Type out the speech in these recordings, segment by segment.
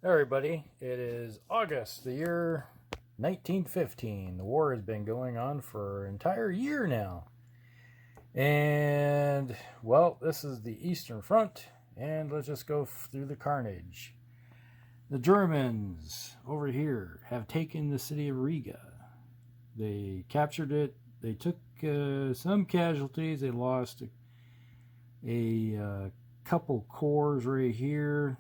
Everybody, it is August, the year 1915. The war has been going on for an entire year now. And, well, this is the Eastern Front, and let's just go through the carnage. The Germans over here have taken the city of Riga. They captured it. They took some casualties. They lost a couple corps right here.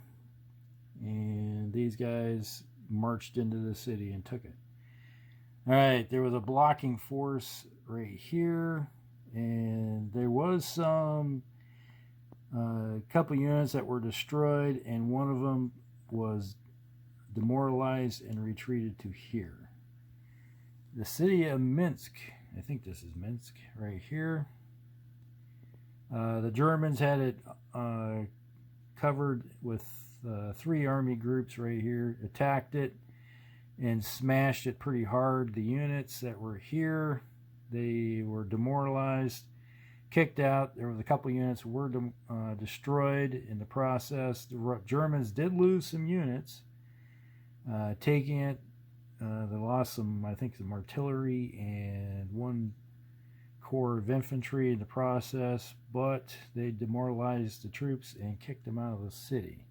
And these guys marched into the city and took it. All right, there was a blocking force right here, and there was some couple units that were destroyed, and one of them was demoralized and retreated to here. The city of Minsk, I think this is Minsk right here. The Germans had it covered with 3 army groups right here, attacked it and smashed it pretty hard. The units that were here, they were demoralized, kicked out. There was a couple units were destroyed in the process. The Germans did lose some units taking it. They lost some, I think, some artillery and 1 corps of infantry in the process, but they demoralized the troops and kicked them out of the city.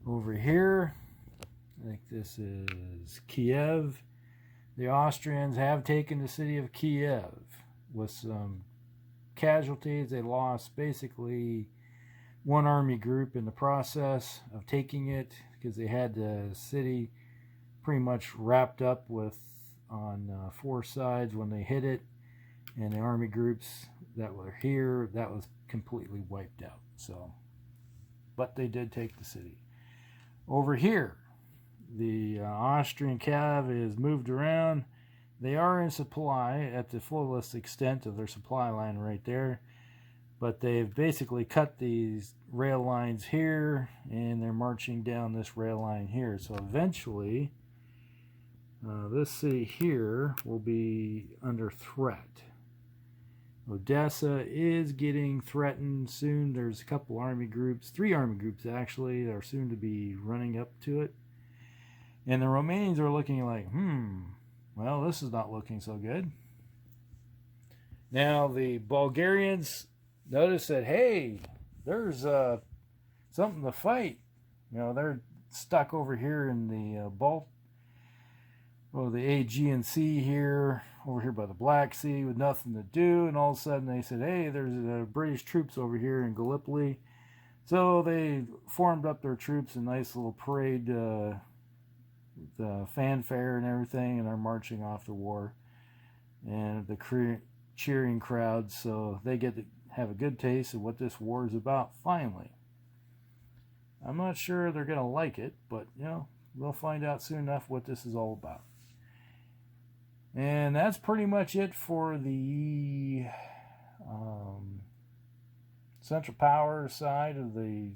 Over here, I think this is Kiev. The Austrians have taken the city of Kiev with some casualties. They lost basically 1 army group in the process of taking it because they had the city pretty much wrapped up with on 4 sides when they hit it, and the army groups that were here, that was completely wiped out. So, but they did take the city. Over here, the Austrian cav is moved around. They are in supply at the fullest extent of their supply line right there, but they've basically cut these rail lines here, and they're marching down this rail line here. So eventually, this city here will be under threat. Odessa is getting threatened soon. There's a couple army groups, 3 army groups actually, that are soon to be running up to it. And the Romanians are looking like, well, this is not looking so good. Now the Bulgarians notice that, hey, there's something to fight. You know, they're stuck over here in the the Aegean Sea here, over here by the Black Sea with nothing to do, and all of a sudden they said, hey, there's British troops over here in Gallipoli. So they formed up their troops in a nice little parade, the fanfare and everything, and they're marching off the war. And the cheering crowds, so they get to have a good taste of what this war is about finally. I'm not sure they're going to like it, but, you know, we'll find out soon enough what this is all about. And that's pretty much it for the Central Powers side of the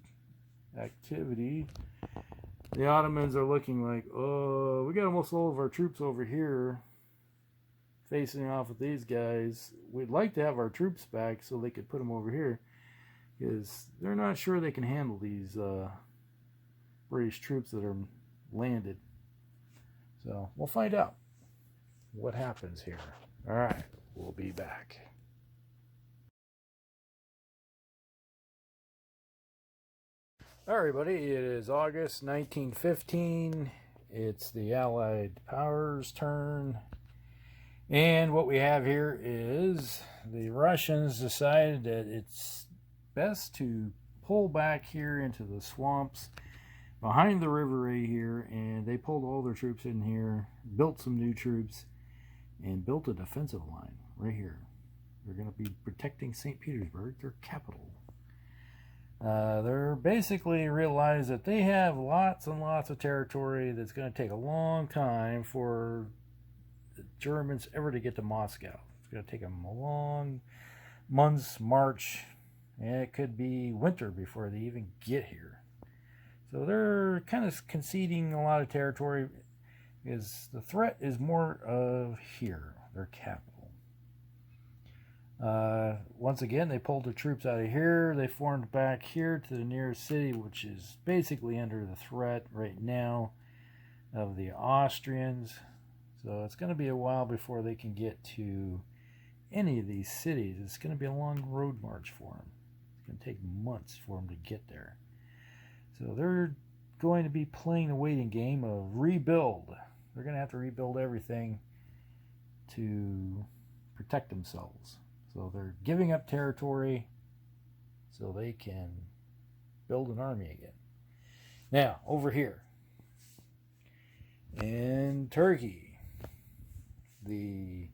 activity. The Ottomans are looking like, oh, we got almost all of our troops over here facing off with these guys. We'd like to have our troops back so they could put them over here, because they're not sure they can handle these British troops that are landed. So we'll find out what happens here. All right, we'll be back. All right, everybody, it is August 1915. It's the Allied powers' turn. And what we have here is the Russians decided that it's best to pull back here into the swamps behind the river right here, and they pulled all their troops in here, built some new troops, and built a defensive line right here. They're going to be protecting St. Petersburg, their capital. They're basically realized that they have lots and lots of territory that's going to take a long time for the Germans ever to get to Moscow. It's going to take them a long month's march, and it could be winter before they even get here. So they're kind of conceding a lot of territory, because the threat is more of here, their capital. Once again, they pulled their troops out of here. They formed back here to the nearest city, which is basically under the threat right now of the Austrians. So it's going to be a while before they can get to any of these cities. It's going to be a long road march for them. It's going to take months for them to get there. So they're going to be playing the waiting game of rebuild. They're going to have to rebuild everything to protect themselves. So they're giving up territory so they can build an army again. Now, over here in Turkey, the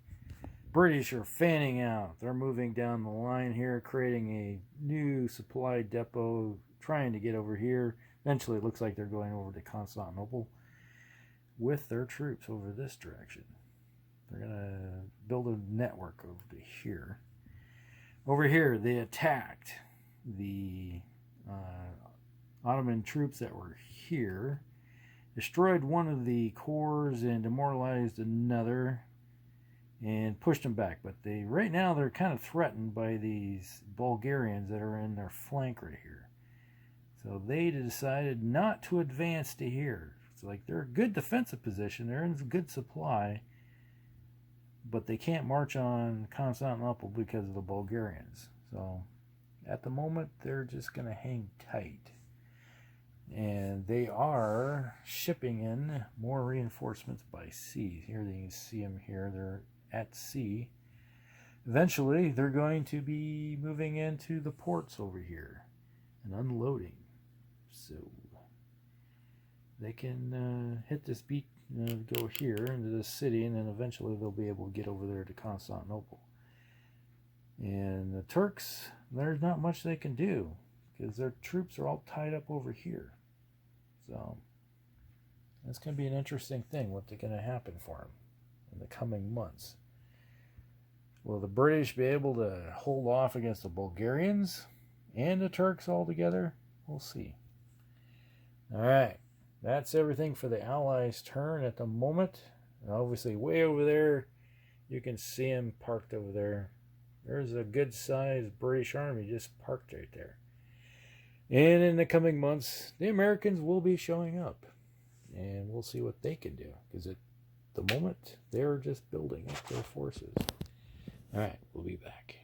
British are fanning out. They're moving down the line here, creating a new supply depot, trying to get over here. Eventually, it looks like they're going over to Constantinople with their troops over this direction. They're going to build a network over to here. Over here, they attacked the Ottoman troops that were here, destroyed one of the corps and demoralized another, and pushed them back. But right now they're kind of threatened by these Bulgarians that are in their flank right here. So they decided not to advance to here. It's like they're a good defensive position. They're in good supply. But they can't march on Constantinople because of the Bulgarians. So at the moment, they're just going to hang tight. And they are shipping in more reinforcements by sea. Here you can see them here. They're at sea. Eventually, they're going to be moving into the ports over here and unloading. So they can hit this beat, go here into the city, and then eventually they'll be able to get over there to Constantinople. And the Turks, there's not much they can do because their troops are all tied up over here. So that's going to be an interesting thing, what's going to happen for them in the coming months. Will the British be able to hold off against the Bulgarians and the Turks all together? We'll see. All right. That's everything for the Allies' turn at the moment. And obviously, way over there, you can see them parked over there. There's a good-sized British army just parked right there. And in the coming months, the Americans will be showing up. And we'll see what they can do. Because at the moment, they're just building up their forces. All right, we'll be back.